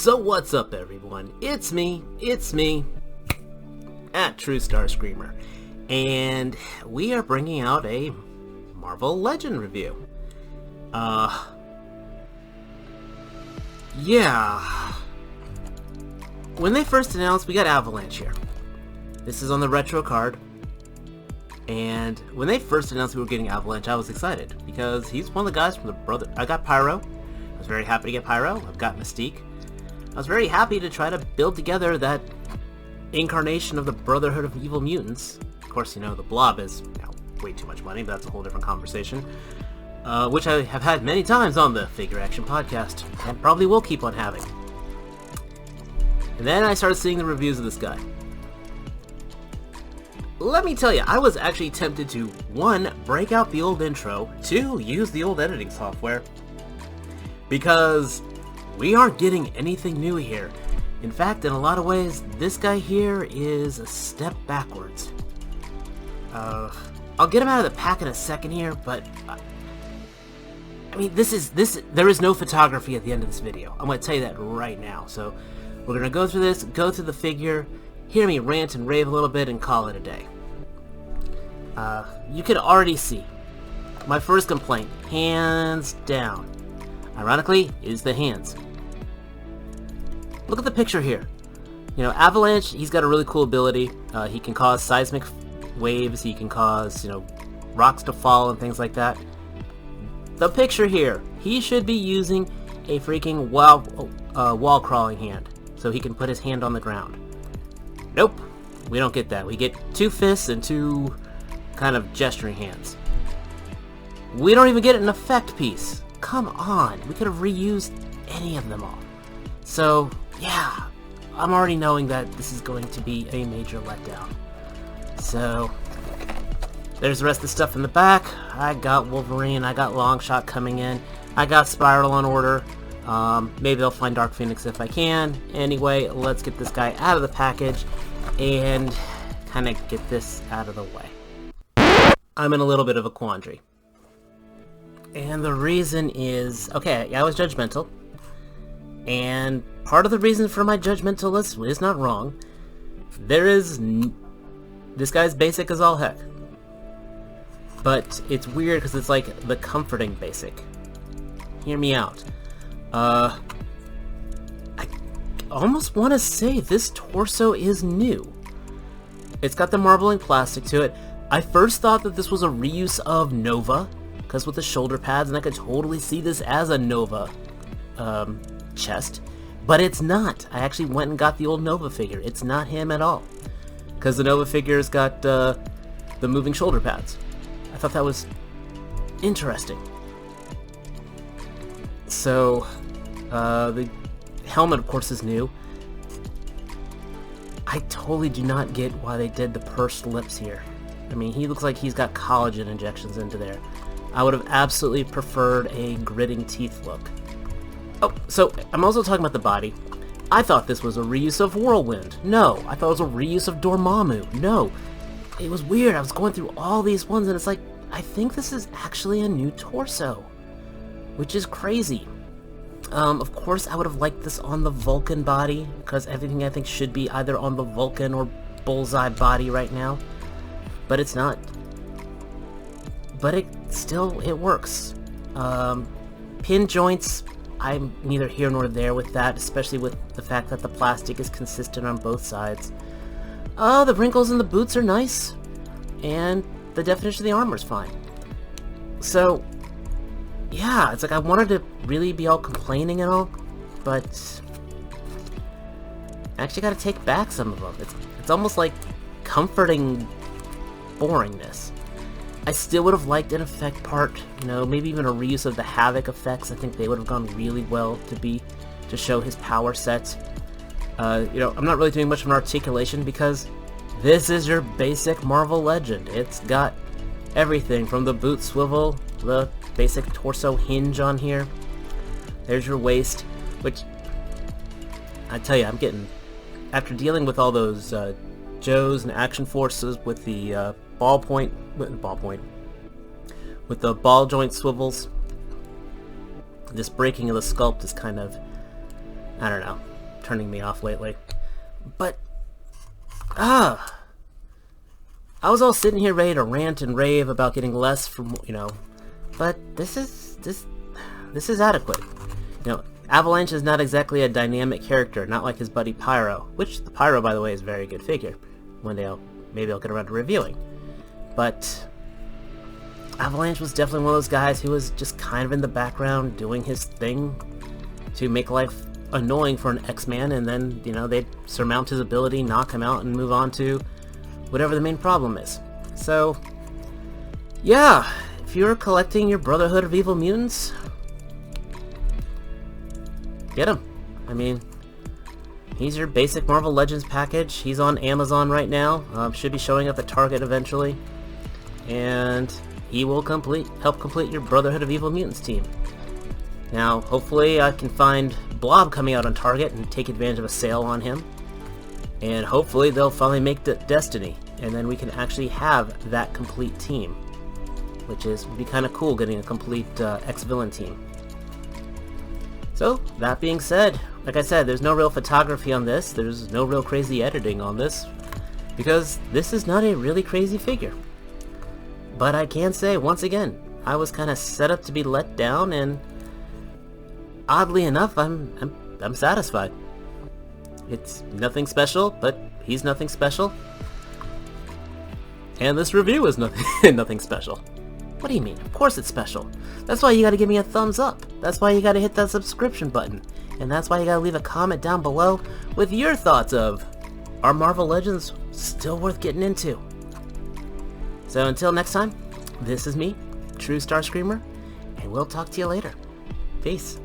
So what's up everyone, it's me, at True Star Screamer, and we are bringing out a Marvel Legend review. Yeah. When they first announced, we got Avalanche here. This is on the retro card, and when they first announced we were getting Avalanche, I was excited, because he's one of the guys from the Brother... I got Pyro. I was very happy to get Pyro. I've got Mystique. I was very happy to try to build together that incarnation of the Brotherhood of Evil Mutants. Of course, you know, the Blob is way too much money, but that's a whole different conversation. Which I have had many times on the Figure Action podcast, and probably will keep on having. And then I started seeing the reviews of this guy. Let me tell you, I was actually tempted to, 1, break out the old intro, 2, use the old editing software, because we aren't getting anything new here. In fact, in a lot of ways, this guy here is a step backwards. I'll get him out of the pack in a second here, but I mean, there is no photography at the end of this video. I'm going to tell you that right now. So we're going to go through this, go through the figure, hear me rant and rave a little bit, and call it a day. You can already see my first complaint, hands down, ironically, is the hands. Look at the picture here. You know, Avalanche, he's got a really cool ability. He can cause seismic waves, he can cause, you know, rocks to fall and things like that. The picture here, he should be using a freaking wall crawling hand, so he can put his hand on the ground. Nope, we don't get that. We get 2 fists and 2 kind of gesturing hands. We don't even get an effect piece. Come on, we could have reused any of them all. So, yeah, I'm already knowing that this is going to be a major letdown. So, there's the rest of the stuff in the back. I got Wolverine, I got Longshot coming in, I got Spiral on order. Maybe I'll find Dark Phoenix if I can. Anyway, let's get this guy out of the package and kind of get this out of the way. I'm in a little bit of a quandary. And the reason is, okay, I was judgmental. And part of the reason for my judgmental is not wrong. This guy's basic as all heck. But it's weird because it's like the comforting basic. Hear me out. I almost want to say this torso is new. It's got the marbling plastic to it. I first thought that this was a reuse of Nova, because with the shoulder pads, and I could totally see this as a Nova chest, but it's not. I actually went and got the old Nova figure. It's not him at all, because the Nova figure's got the moving shoulder pads. I thought that was interesting. So, the helmet, of course, is new. I totally do not get why they did the pursed lips here. I mean, he looks like he's got collagen injections into there. I would have absolutely preferred a gritting teeth look. Oh, so I'm also talking about the body. I thought this was a reuse of Whirlwind. No. I thought it was a reuse of Dormammu. No. It was weird. I was going through all these ones, and it's like, I think this is actually a new torso, which is crazy. Of course, I would have liked this on the Vulcan body, because everything I think should be either on the Vulcan or Bullseye body right now, but it's not. But it works. Pin joints, I'm neither here nor there with that, especially with the fact that the plastic is consistent on both sides. The wrinkles in the boots are nice, and the definition of the armor is fine. So, yeah, it's like I wanted to really be all complaining and all, but I actually gotta take back some of them. It's almost like comforting boringness. I still would have liked an effect part, you know, maybe even a reuse of the Havoc effects. I think they would have gone really well to show his power sets. You know, I'm not really doing much of an articulation because this is your basic Marvel Legend. It's got everything from the boot swivel, the basic torso hinge on here. There's your waist, which I tell you, I'm getting, after dealing with all those Joes and Action Forces with the with the ball joint swivels, this breaking of the sculpt is kind of, I don't know. turning me off lately. But, I was all sitting here ready to rant and rave about getting less from, but this is adequate. Avalanche is not exactly a dynamic character, not like his buddy Pyro, which the Pyro, by the way, is a very good figure. One day maybe I'll get around to reviewing. But Avalanche was definitely one of those guys who was just kind of in the background doing his thing to make life annoying for an X-Man, and then, they'd surmount his ability, knock him out, and move on to whatever the main problem is. So, yeah, if you're collecting your Brotherhood of Evil Mutants, get him. I mean, he's your basic Marvel Legends package. He's on Amazon right now. Should be showing up at Target eventually. And he will help complete your Brotherhood of Evil Mutants team. Now, hopefully I can find Blob coming out on Target and take advantage of a sale on him. And hopefully they'll finally make Destiny, and then we can actually have that complete team. Which would be kind of cool, getting a complete X-Villain team. So, that being said, like I said, there's no real photography on this, there's no real crazy editing on this, because this is not a really crazy figure. But I can say, once again, I was kind of set up to be let down, and oddly enough, I'm satisfied. It's nothing special, but he's nothing special. And this review is nothing special. What do you mean? Of course it's special. That's why you gotta give me a thumbs up. That's why you gotta hit that subscription button. And that's why you gotta leave a comment down below with your thoughts of, are Marvel Legends still worth getting into? So until next time, this is me, True Starscreamer, and we'll talk to you later. Peace.